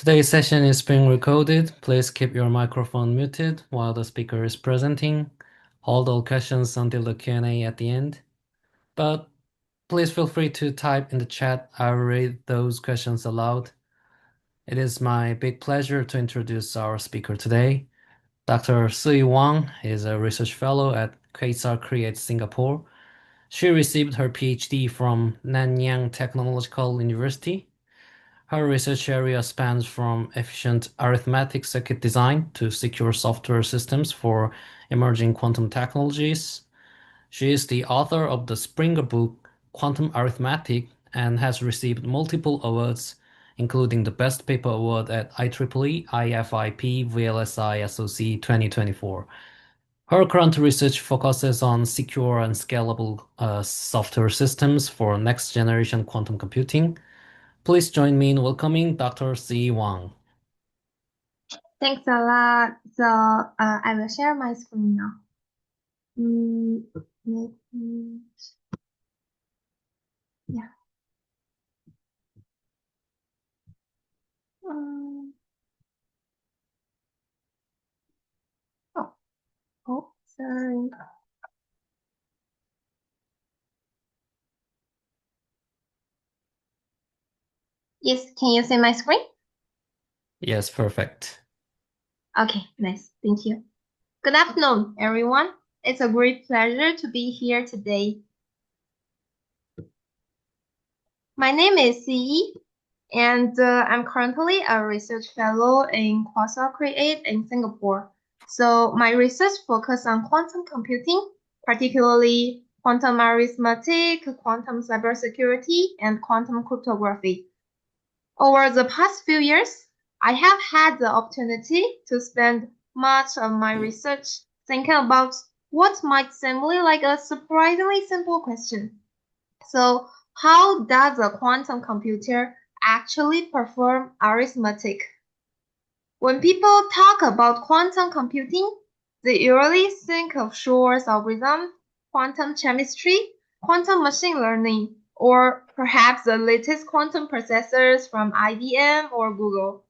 Today's session is being recorded. Please keep your microphone muted while the speaker is presenting. Hold all questions until the Q&A at the end. But please feel free to type in the chat. I'll read those questions aloud. It is my big pleasure to introduce our speaker today. Dr. Sui Wang is a research fellow at Quasar Create Singapore. She received her PhD from Nanyang Technological University. Her research area spans from efficient arithmetic circuit design to secure software systems for emerging quantum technologies. She is the author of the Springer book, Quantum Arithmetic, and has received multiple awards, including the Best Paper Award at IEEE IFIP VLSI SoC 2024. Her current research focuses on secure and scalable software systems for next-generation quantum computing. Please join me in welcoming Dr. Si Wang. Thanks a lot. So I will share my screen now. Let me, yeah. Um, oh, sorry. Yes, can you see my screen? Yes, perfect. Okay, nice. Thank you. Good afternoon, everyone. It's a great pleasure to be here today. My name is Yi, and I'm currently a research fellow in Quasar Create in Singapore. So my research focuses on quantum computing, particularly quantum arithmetic, quantum cybersecurity, and quantum cryptography. Over the past few years, I have had the opportunity to spend much of my research thinking about what might seem like a surprisingly simple question. So, how does a quantum computer actually perform arithmetic? When people talk about quantum computing, they usually think of Shor's algorithm, quantum chemistry, quantum machine learning, or perhaps the latest quantum processors from IBM or Google.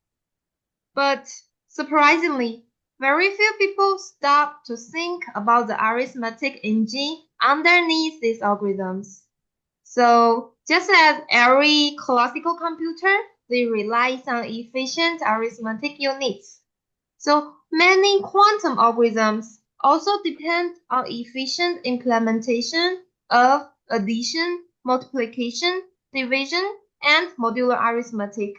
But surprisingly, very few people stop to think about the arithmetic engine underneath these algorithms. So just as every classical computer, they relies on efficient arithmetic units. So many quantum algorithms also depend on efficient implementation of addition, multiplication, division, and modular arithmetic.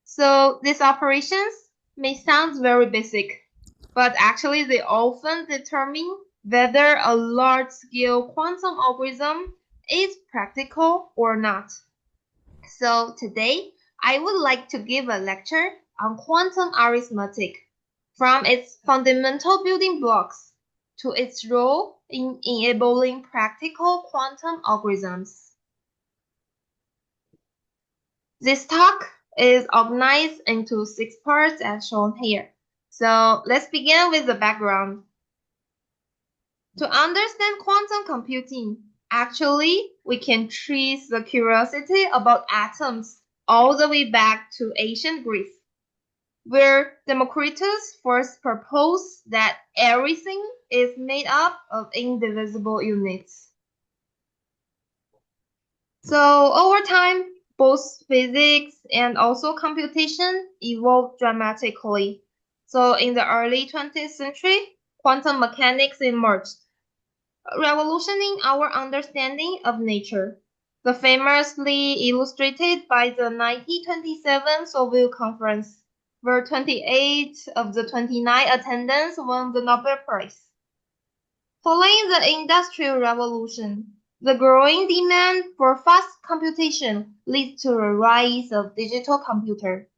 So these operations may sound very basic, but actually they often determine whether a large-scale quantum algorithm is practical or not. So today, I would like to give a lecture on quantum arithmetic, from its fundamental building blocks to its role in enabling practical quantum algorithms. This talk is organized into 6 parts as shown here. So let's begin with the background. To understand quantum computing, actually, we can trace the curiosity about atoms all the way back to ancient Greece, where Democritus first proposed that everything is made up of indivisible units. So over time, both physics and also computation evolved dramatically. So in the early 20th century, quantum mechanics emerged, revolutioning our understanding of nature. The famously illustrated by the 1927 Seville Conference, where 28 of the 29 attendants won the Nobel Prize. Following the Industrial Revolution, the growing demand for fast computation leads to a rise of digital computer.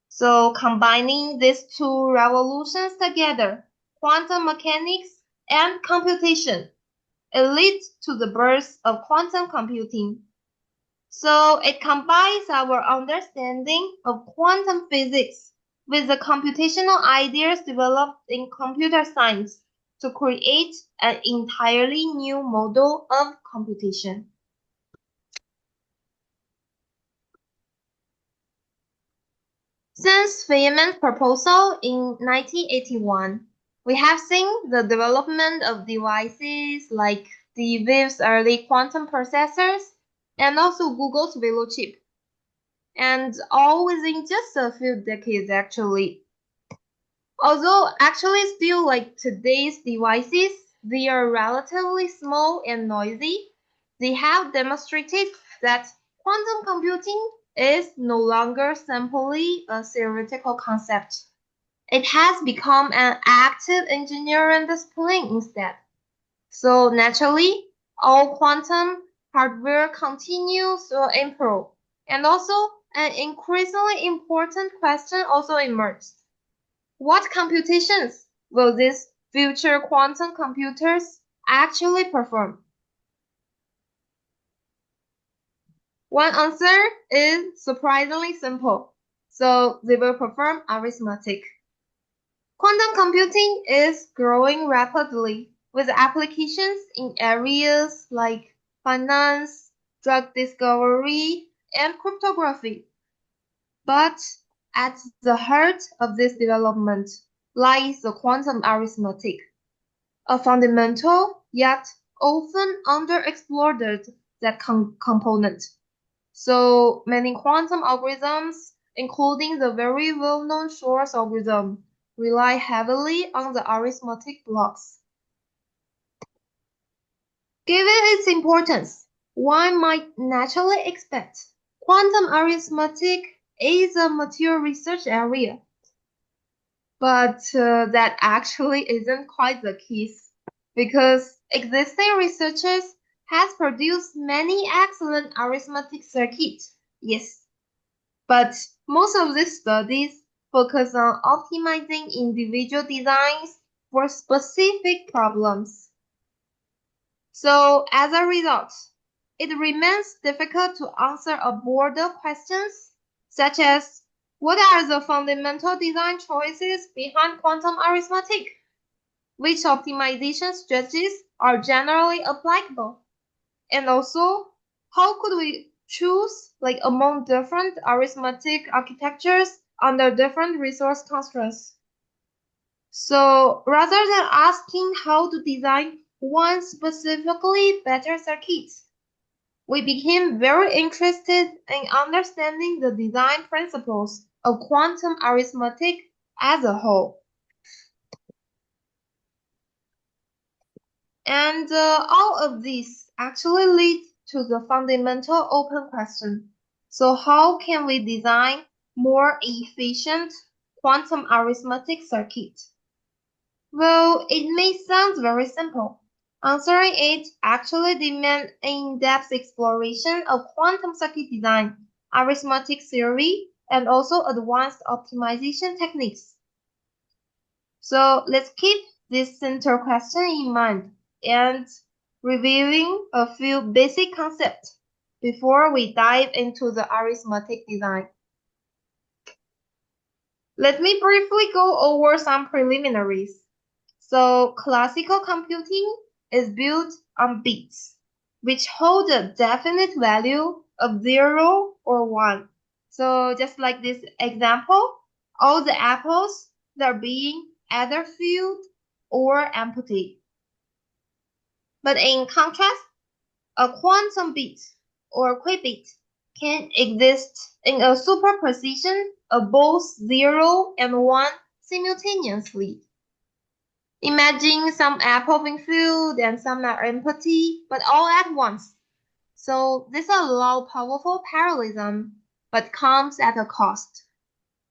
So combining these two revolutions together, quantum mechanics and computation, it leads to the birth of quantum computing. So it combines our understanding of quantum physics with the computational ideas developed in computer science to create an entirely new model of computation. Since Feynman's proposal in 1981, we have seen the development of devices like DeVive's early quantum processors and also Google's Willow chip, and all within just a few decades actually. Although actually still like today's devices, they are relatively small and noisy, they have demonstrated that quantum computing is no longer simply a theoretical concept. It has become an active engineering discipline instead. So naturally, all quantum hardware continues to improve. And also, an increasingly important question also emerged. What computations will these future quantum computers actually perform? One answer is surprisingly simple. So they will perform arithmetic. Quantum computing is growing rapidly with applications in areas like finance, drug discovery, and cryptography. But at the heart of this development lies the quantum arithmetic, a fundamental yet often underexplored that component. So many quantum algorithms, including the very well-known Shor's algorithm, rely heavily on the arithmetic blocks. Given its importance, one might naturally expect quantum arithmetic is a mature research area, but that actually isn't quite the case, because existing researchers has produced many excellent arithmetic circuits, yes, but most of these studies focus on optimizing individual designs for specific problems. So as a result, it remains difficult to answer a broader questions such as what are the fundamental design choices behind quantum arithmetic? Which optimization strategies are generally applicable? And also, how could we choose like among different arithmetic architectures under different resource constraints? So rather than asking how to design one specifically better circuit, we became very interested in understanding the design principles of quantum arithmetic as a whole. And all of these actually lead to the fundamental open question. So how can we design more efficient quantum arithmetic circuits? Well, it may sound very simple. Answering it actually demands in-depth exploration of quantum circuit design, arithmetic theory, and also advanced optimization techniques. So let's keep this central question in mind and reviewing a few basic concepts before we dive into the arithmetic design. Let me briefly go over some preliminaries. So classical computing is built on bits, which hold a definite value of 0 or 1. So just like this example, all the apples are being either filled or empty. But in contrast, a quantum bit or qubit can exist in a superposition of both 0 and 1 simultaneously. Imagine some apple being filled and some are empty, but all at once. So this allows powerful parallelism, but comes at a cost,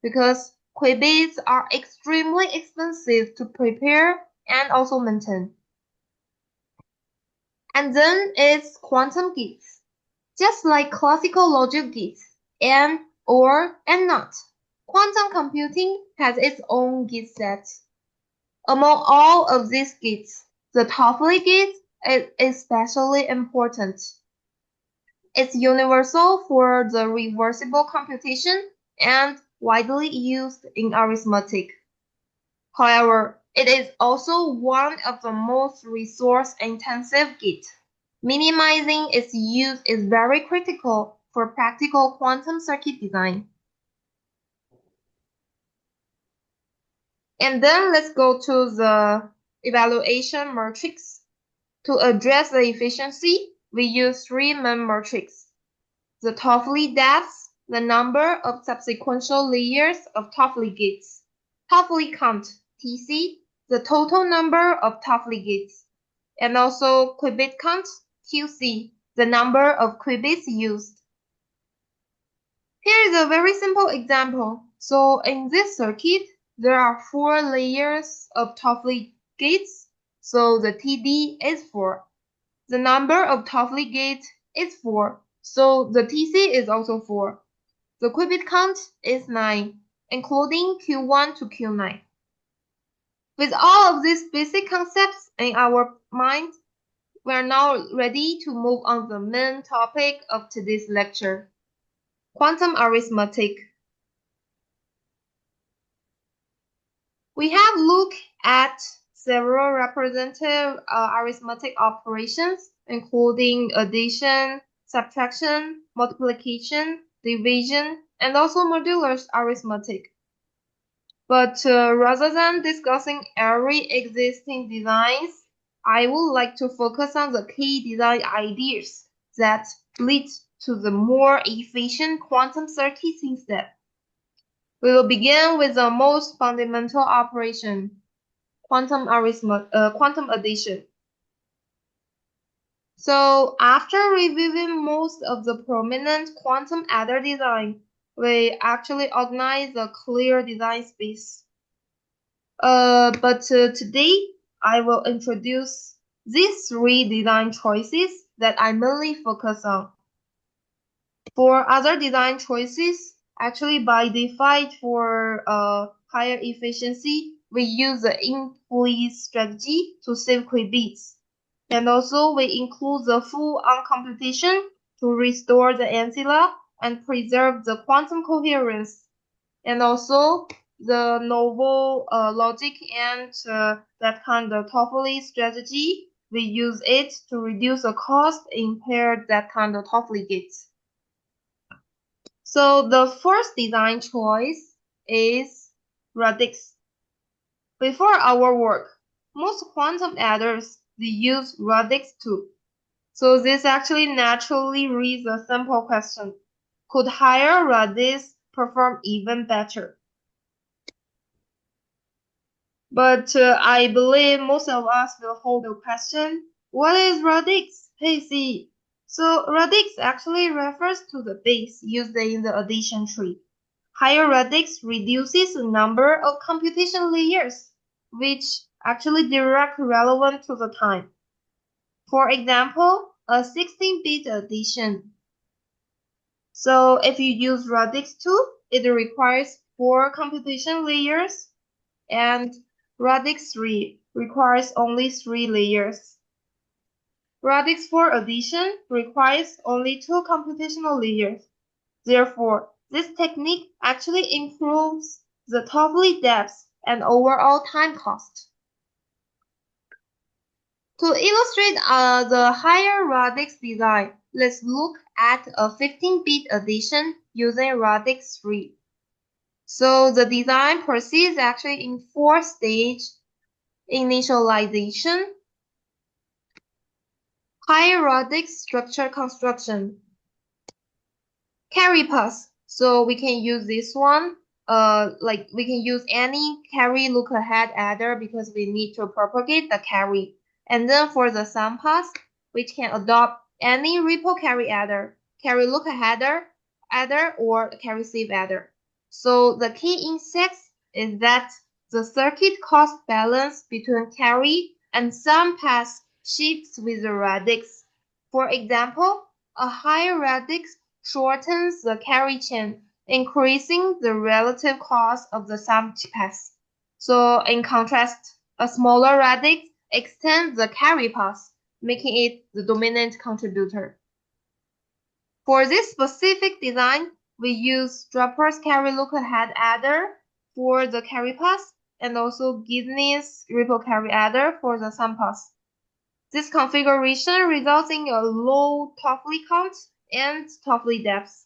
because qubits are extremely expensive to prepare and also maintain. And then it's quantum gates. Just like classical logic gates, and, or, and not. Quantum computing has its own gate set. Among all of these gates, the Toffoli gate is especially important. It's universal for the reversible computation and widely used in arithmetic. However, it is also one of the most resource-intensive gates. Minimizing its use is very critical for practical quantum circuit design. And then let's go to the evaluation matrix. To address the efficiency, we use three main metrics: the Toffoli depth, the number of subsequential layers of Toffoli gates, Toffoli count, TC, the total number of Toffoli gates, and also qubit count, QC, the number of qubits used. Here is a very simple example. So in this circuit, there are 4 layers of Toffoli gates, so the TD is 4. The number of Toffoli gates is 4, so the TC is also 4. The qubit count is 9, including Q1 to Q9. With all of these basic concepts in our mind, we are now ready to move on to the main topic of today's lecture: quantum arithmetic. We have looked at several representative arithmetic operations, including addition, subtraction, multiplication, division, and also modular arithmetic. But rather than discussing every existing designs, I would like to focus on the key design ideas that lead to the more efficient quantum circuits instead. We will begin with the most fundamental operation: quantum addition. So after reviewing most of the prominent quantum adder design, we actually organize a clear design space. But today I will introduce these 3 design choices that I mainly focus on. For other design choices, actually by default for higher efficiency, we use the in-place strategy to save qubits. And also we include the full-on computation to restore the ancilla and preserve the quantum coherence. And also the novel logic and that kind of Toffoli strategy, we use it to reduce the cost in paired that kind of Toffoli gates. So the first design choice is radix. Before our work, most quantum adders they use radix too. So this actually naturally raises a simple question: could higher radix perform even better? But I believe most of us will hold the question: what is radix? Hey, see. So radix actually refers to the base used in the addition tree. Higher radix reduces the number of computation layers, which actually directly relevant to the time. For example, a 16-bit addition. So if you use radix 2, it requires 4 computation layers, and radix 3 requires only 3 layers. Radix 4 addition requires only 2 computational layers. Therefore, this technique actually improves the Toffoli depth and overall time cost. To illustrate the higher radix design, let's look at a 15-bit addition using radix 3. So the design proceeds actually in 4-stage: initialization, higher radix structure construction, carry pass. So we can use this one. Like we can use any carry look ahead adder because we need to propagate the carry. And then for the sum pass, we can adopt any ripple carry adder, carry look ahead adder, or carry save adder. So the key insight is that the circuit cost balance between carry and sum pass shifts with the radix. For example, a higher radix shortens the carry chain, increasing the relative cost of the sum pass. So in contrast, a smaller radix extends the carry path, making it the dominant contributor. For this specific design, we use Draper's carry look ahead adder for the carry path and also Gidney's ripple carry adder for the sum path. This configuration results in a low Toffoli count and Toffoli depth,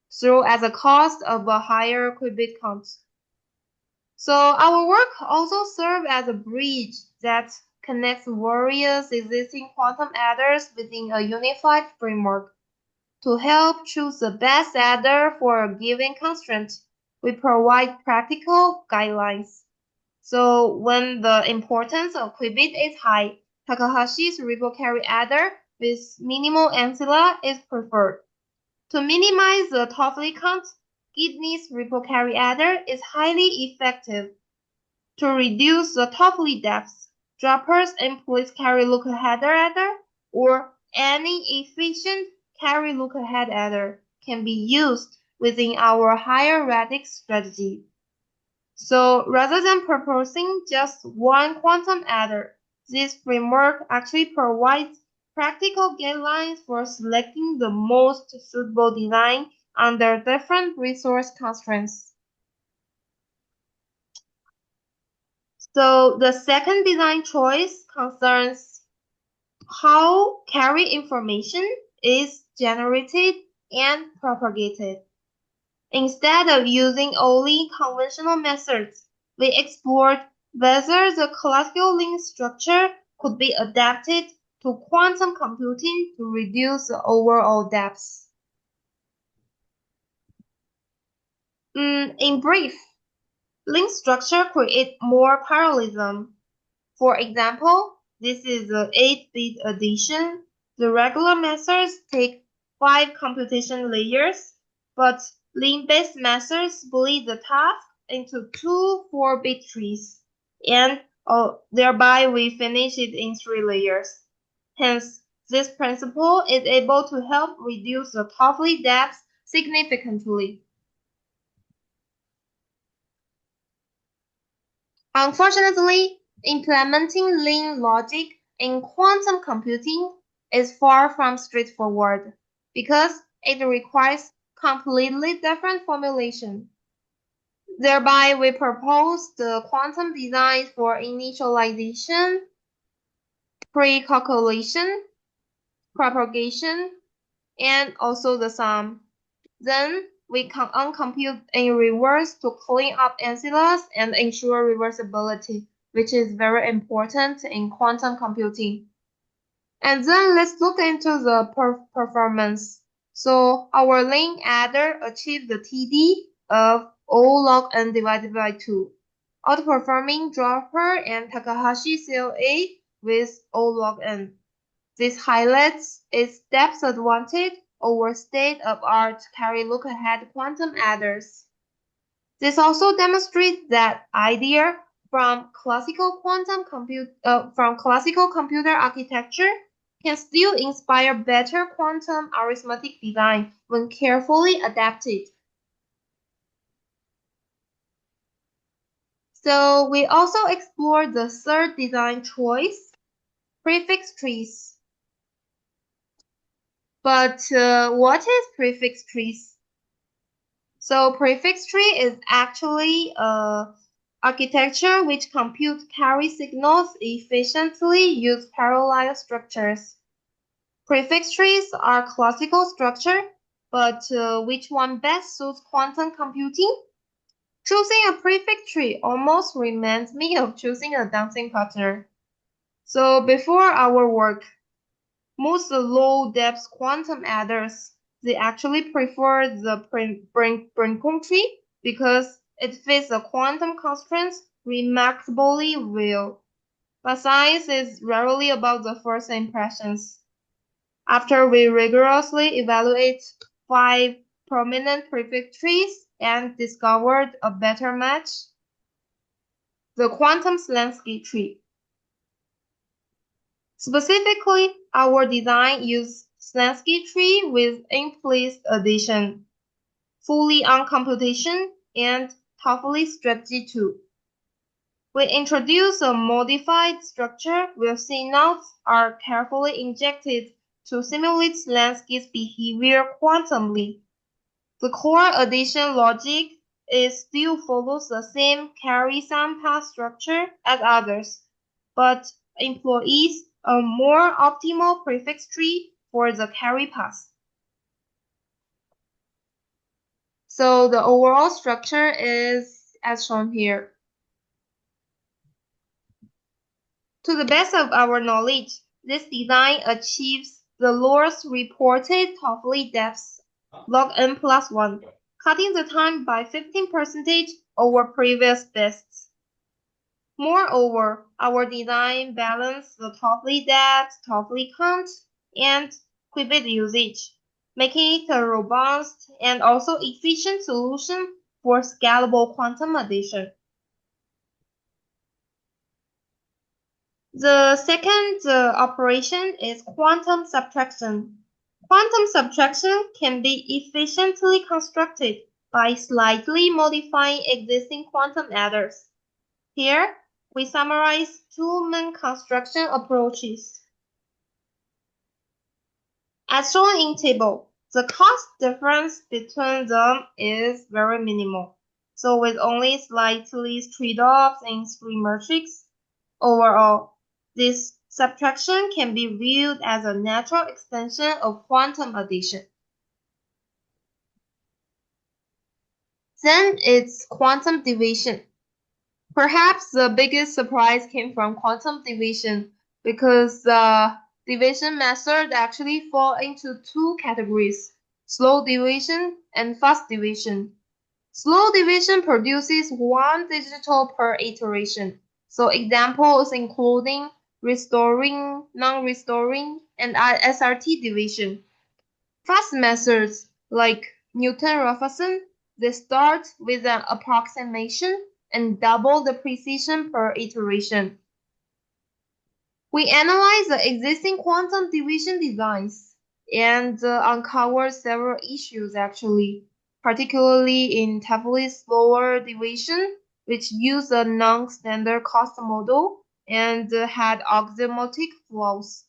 so as a cost of a higher qubit count. So our work also serves as a bridge that connects various existing quantum adders within a unified framework. To help choose the best adder for a given constraint, we provide practical guidelines. So when the importance of qubit is high, Takahashi's ripple carry adder with minimal ancilla is preferred. To minimize the Toffoli count, Gidney's ripple carry adder is highly effective. To reduce the Toffoli depths, droppers employs carry look-ahead adder or any efficient carry look-ahead adder can be used within our higher radix strategy. So rather than proposing just one quantum adder, this framework actually provides practical guidelines for selecting the most suitable design under different resource constraints. So the second design choice concerns how carry information is generated and propagated. Instead of using only conventional methods, we explored whether the classical link structure could be adapted to quantum computing to reduce the overall depth. In brief, link structure create more parallelism. For example, this is an 8-bit addition. The regular methods take 5 computation layers, but link-based methods split the task into 2 4-bit trees, and thereby we finish it in 3 layers. Hence, this principle is able to help reduce the Toffoli depth significantly. Unfortunately, implementing link logic in quantum computing is far from straightforward because it requires completely different formulation. Thereby, we propose the quantum design for initialization, pre-calculation, propagation, and also the sum. Then we uncompute in reverse to clean up ancillas and ensure reversibility, which is very important in quantum computing. And then let's look into the performance. So our link adder achieved the TD of O log n divided by 2, outperforming Dropper and Takahashi CLA with O log n. This highlights its depth advantage over state-of-art carry look-ahead quantum adders. This also demonstrates that idea from classical computer architecture can still inspire better quantum arithmetic design when carefully adapted. So we also explored the third design choice, prefix trees. But what is prefix trees? So prefix tree is actually a architecture which computes carry signals efficiently use parallel structures. Prefix trees are classical structure, but which one best suits quantum computing? Choosing a prefix tree almost reminds me of choosing a dancing partner. So before our work, most low-depth quantum adders, they actually prefer the Brinkon tree because it fits the quantum constraints remarkably well. But science is rarely about the first impressions. After we rigorously evaluate 5 prominent prefix trees and discovered a better match, the quantum Slansky tree. Specifically, our design used Slansky tree with implicit addition, fully on computation, and Toffoli strategy 2. We introduce a modified structure where CNOTs are carefully injected to simulate Slansky's behavior quantumly. The core addition logic still follows the same carry-sum path structure as others, but employs a more optimal prefix tree for the carry path. So the overall structure is as shown here. To the best of our knowledge, this design achieves the lowest reported Toffoli depths, log n plus 1, cutting the time by 15% over previous bests. Moreover, our design balances the Toffoli depth, Toffoli count, and qubit usage, making it a robust and also efficient solution for scalable quantum addition. The second operation is quantum subtraction. Quantum subtraction can be efficiently constructed by slightly modifying existing quantum adders. Here, we summarize two main construction approaches. As shown in table, the cost difference between them is very minimal. So with only slightly trade-offs in three metrics, overall, this subtraction can be viewed as a natural extension of quantum addition. Then it's quantum division. Perhaps the biggest surprise came from quantum division because the division method actually fall into two categories, slow division and fast division. Slow division produces one digital per iteration. So examples including restoring, non-restoring, and SRT division. Fast methods like Newton-Raphson, they start with an approximation and double the precision per iteration. We analyze the existing quantum division designs and uncover several issues actually, particularly in Toffoli's slower division, which used a non-standard cost model and had axiomatic flaws.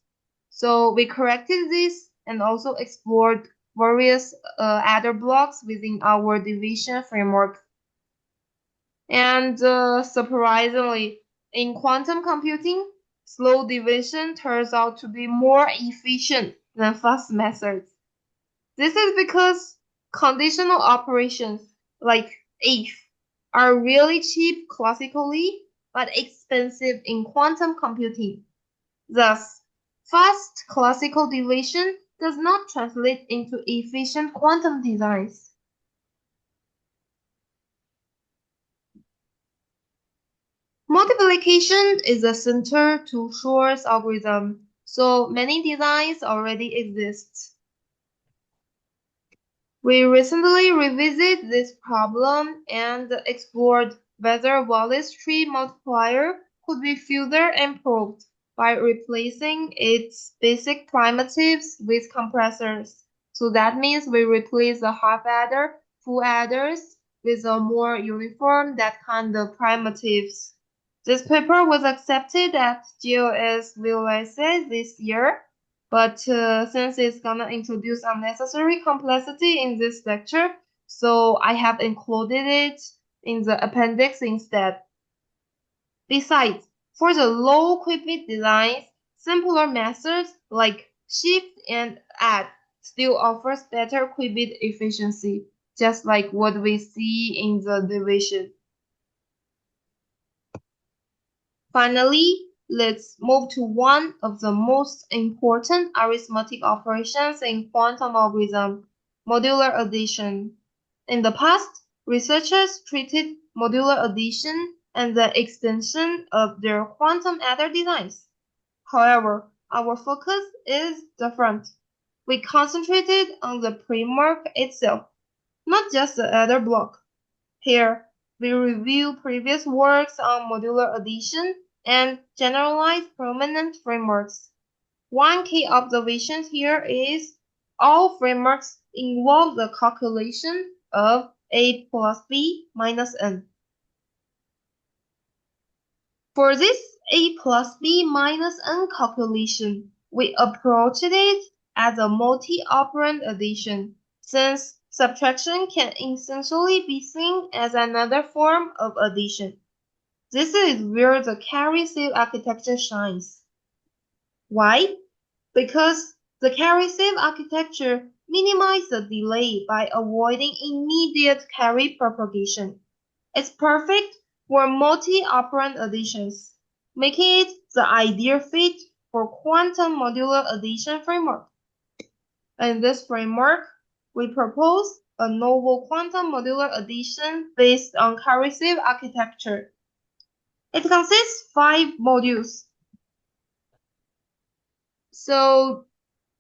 So we corrected this and also explored various adder blocks within our division framework. And surprisingly, in quantum computing, slow division turns out to be more efficient than fast methods. This is because conditional operations like if are really cheap classically but expensive in quantum computing. Thus, fast classical division does not translate into efficient quantum designs. Multiplication is a center to Shor's algorithm, so many designs already exist. We recently revisited this problem and explored whether Wallace tree multiplier could be further improved by replacing its basic primitives with compressors. So that means we replace the half adder, full adders with a more uniform that kind of primitives. This paper was accepted at GOS VLSA this year, but since it's gonna introduce unnecessary complexity in this lecture, so I have included it in the appendix instead. Besides, for the low qubit designs, simpler methods like shift and add still offers better qubit efficiency, just like what we see in the division. Finally, let's move to one of the most important arithmetic operations in quantum algorithm, modular addition. In the past, researchers treated modular addition as the extension of their quantum adder designs. However, our focus is different. We concentrated on the framework itself, not just the adder block. Here, we review previous works on modular addition and generalize prominent frameworks. One key observation here is all frameworks involve the calculation of A plus B minus N. For this A plus B minus N calculation, we approached it as a multi-operand addition, since subtraction can essentially be seen as another form of addition. This is where the carry-save architecture shines. Why? Because the carry-save architecture minimizes the delay by avoiding immediate carry propagation. It's perfect for multi-operand additions. making it the ideal fit for quantum modular addition framework. In this framework, we propose a novel quantum modular addition based on cohesive architecture. It consists of 5 modules. So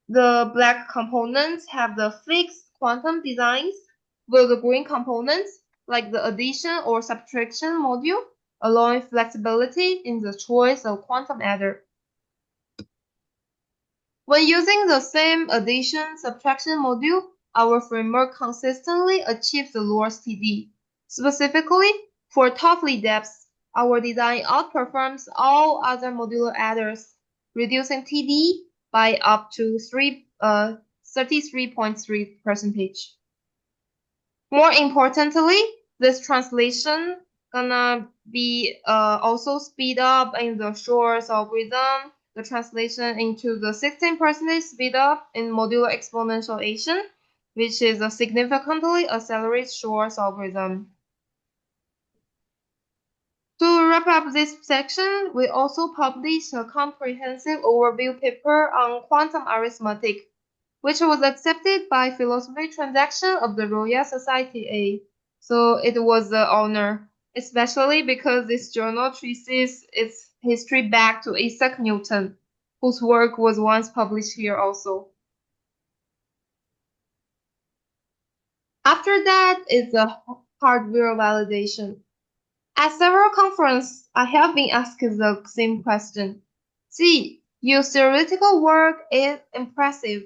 the black components have the fixed quantum designs, while the green components, like the addition or subtraction module, allowing flexibility in the choice of quantum adder. When using the same addition-subtraction module, our framework consistently achieves the lowest TD. Specifically, for Toffoli depths, our design outperforms all other modular adders, reducing TD by up to 33.3%. More importantly, this translation gonna be also speed up in the Shor's algorithm, the translation into the 16% speed up in modular exponentiation, which is a significantly accelerated Shor's algorithm. To wrap up this section, we also published a comprehensive overview paper on quantum arithmetic, which was accepted by Philosophy Transaction of the Royal Society A. So it was an honor, especially because this journal traces its history back to Isaac Newton, whose work was once published here also. After that is the hardware validation. At several conferences, I have been asked the same question. See, your theoretical work is impressive,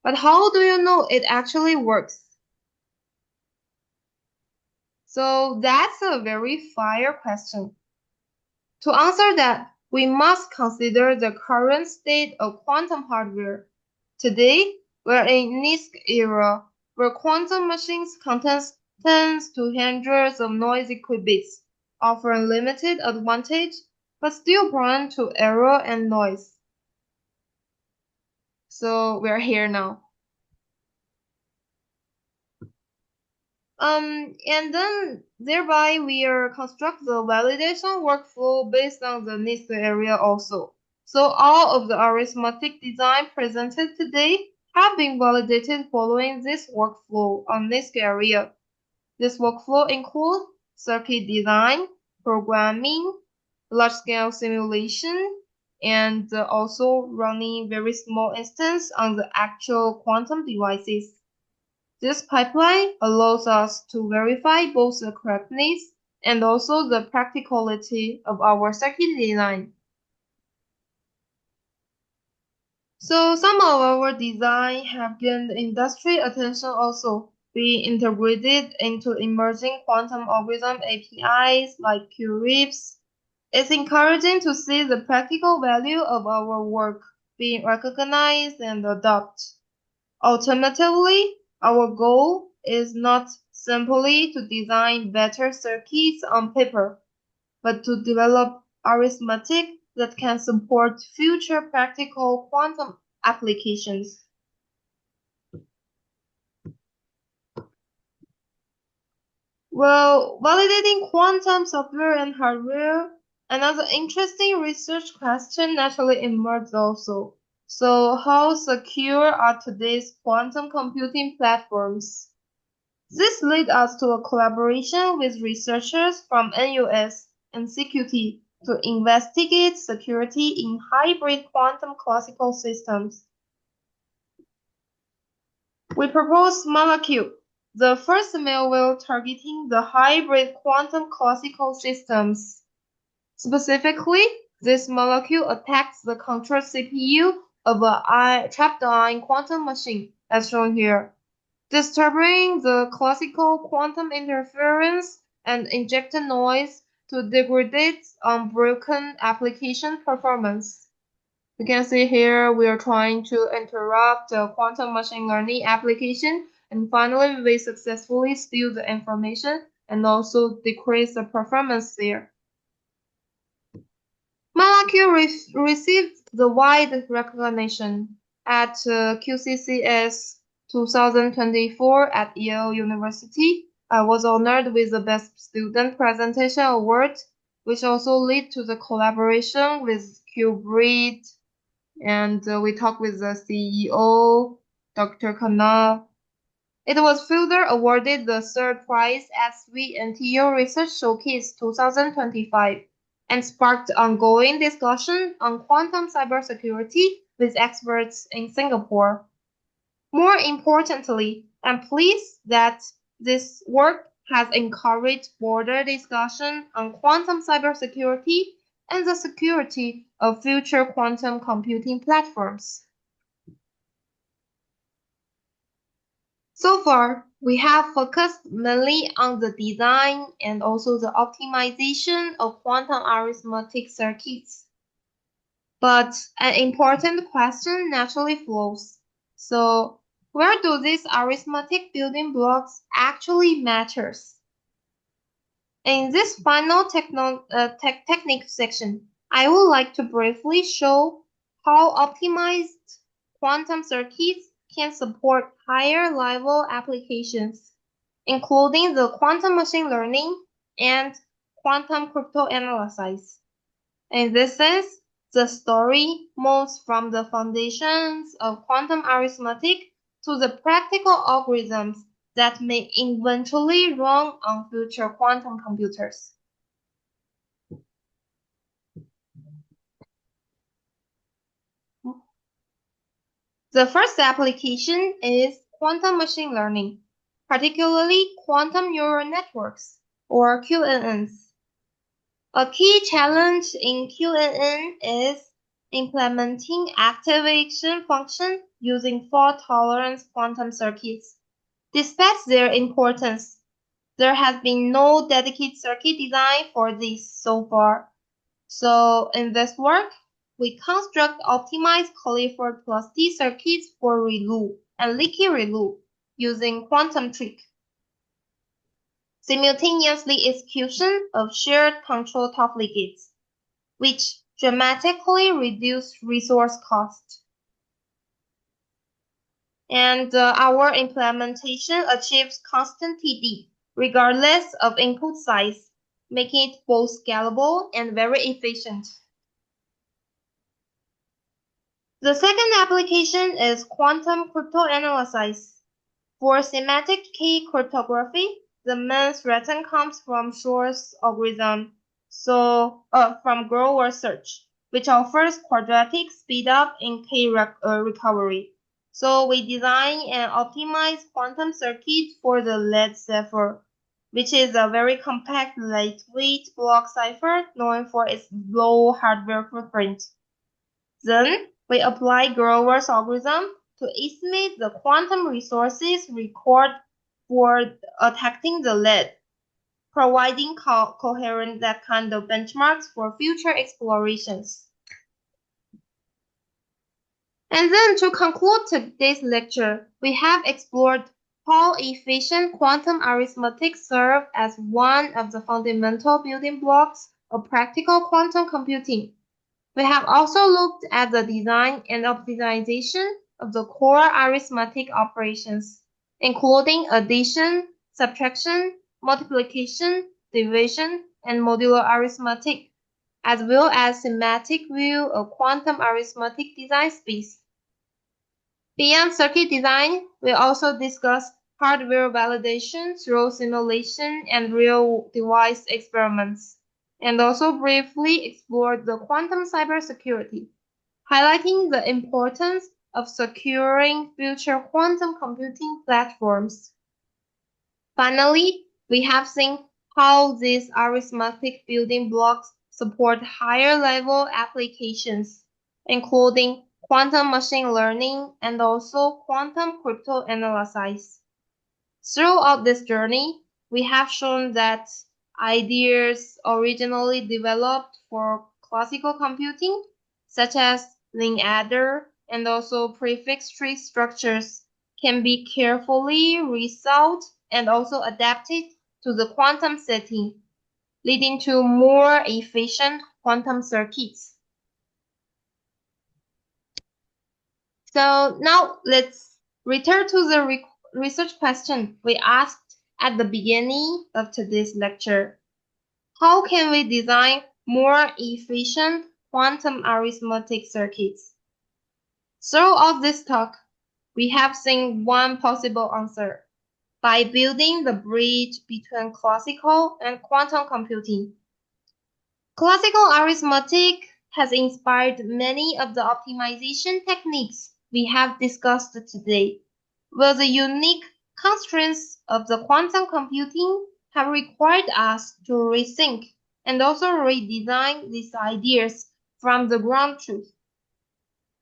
but how do you know it actually works? So that's a very fire question. To answer that, we must consider the current state of quantum hardware. Today, we're in NISQ era, where quantum machines contain tens to hundreds of noisy qubits, offering limited advantage, but still prone to error and noise. So we're here now. And then thereby we are construct the validation workflow based on the NISQ area also. So all of the arithmetic design presented today have been validated following this workflow on NISQ area. This workflow includes circuit design, programming, large-scale simulation, and also running very small instance on the actual quantum devices. This pipeline allows us to verify both the correctness and also the practicality of our circuit design. So some of our design have gained industry attention also, being integrated into emerging quantum algorithm APIs like QRIPS. It's encouraging to see the practical value of our work being recognized and adopted. Alternatively, our goal is not simply to design better circuits on paper, but to develop arithmetic that can support future practical quantum applications. Well, validating quantum software and hardware, another interesting research question naturally emerged also. So how secure are today's quantum computing platforms? This led us to a collaboration with researchers from NUS and CQT to investigate security in hybrid quantum classical systems. We proposed Malacube, the first malware targeting the hybrid quantum classical systems. Specifically, this molecule attacks the control CPU of a trapped ion quantum machine, as shown here, disturbing the classical quantum interference and injected noise to degrade unbroken application performance. You can see here we are trying to interrupt the quantum machine learning application, and finally we successfully steal the information and also decrease the performance there. Malacube received the wide recognition at QCCS 2024 at Yale University. I was honored with the Best Student Presentation Award, which also lead to the collaboration with Qubrit, and we talked with the CEO, Dr. Khanna. It was further awarded the third prize at SWE NTU Research Showcase 2025 and sparked ongoing discussion on quantum cybersecurity with experts in Singapore. More importantly, I'm pleased that this work has encouraged broader discussion on quantum cybersecurity and the security of future quantum computing platforms. So far, we have focused mainly on the design and also the optimization of quantum arithmetic circuits. But an important question naturally flows. So, where do these arithmetic building blocks actually matters? In this final technique section, I would like to briefly show how optimized quantum circuits can support higher level applications, including the quantum machine learning and quantum cryptanalysis. In this sense, the story moves from the foundations of quantum arithmetic to the practical algorithms that may eventually run on future quantum computers. The first application is quantum machine learning, particularly quantum neural networks, or QNNs. A key challenge in QNN is implementing activation function using fault-tolerant quantum circuits. Despite their importance, there has been no dedicated circuit design for this so far. So in this work, we construct optimized Clifford plus T circuits for ReLU and leaky ReLU using quantum trick. Simultaneously execution of shared control Toffoli gates, which dramatically reduce resource cost. And our implementation achieves constant TD, regardless of input size, making it both scalable and very efficient. The second application is quantum cryptanalysis. For semantic key cryptography, the main threat comes from Shor's algorithm, from Grover search, which offers quadratic speedup in key recovery. So we design and optimize quantum circuit for the lead cipher, which is a very compact, lightweight block cipher known for its low hardware footprint. Then we apply Grover's algorithm to estimate the quantum resources required for attacking the lead, providing coherent that kind of benchmarks for future explorations. And then to conclude today's lecture, we have explored how efficient quantum arithmetic serves as one of the fundamental building blocks of practical quantum computing. We have also looked at the design and optimization of the core arithmetic operations, including addition, subtraction, multiplication, division, and modular arithmetic, as well as semantic view of quantum arithmetic design space. Beyond circuit design, we also discussed hardware validation through simulation and real device experiments, and also briefly explored the quantum cybersecurity, highlighting the importance of securing future quantum computing platforms. Finally, we have seen how these arithmetic building blocks support higher level applications, including quantum machine learning and also quantum cryptanalysis. Throughout this journey, we have shown that ideas originally developed for classical computing, such as link adder and also prefix tree structures, can be carefully resolved and also adapted to the quantum setting, leading to more efficient quantum circuits. So now let's return to the research question we asked at the beginning of today's lecture. how can we design more efficient quantum arithmetic circuits? Throughout this talk, we have seen one possible answer by building the bridge between classical and quantum computing. Classical arithmetic has inspired many of the optimization techniques we have discussed today, while the unique constraints of the quantum computing have required us to rethink and also redesign these ideas from the ground truth.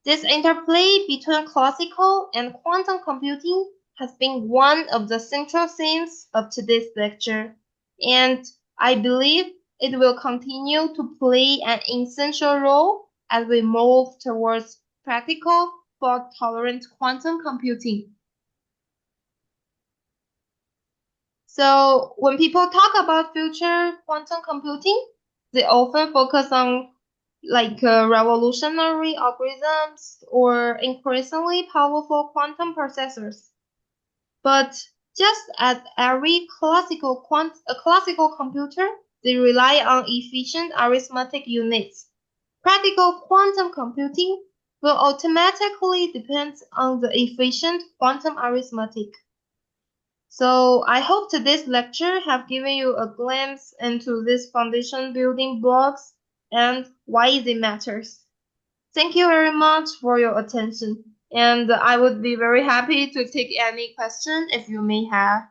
This interplay between classical and quantum computing has been one of the central themes of today's lecture, and I believe it will continue to play an essential role as we move towards practical, fault-tolerant quantum computing. So when people talk about future quantum computing, they often focus on revolutionary algorithms or increasingly powerful quantum processors. But just as every classical computer, they rely on efficient arithmetic units. Practical quantum computing will automatically depend on the efficient quantum arithmetic. So I hope today's lecture have given you a glimpse into these foundation building blocks and why they matters. Thank you very much for your attention, and I would be very happy to take any question if you may have.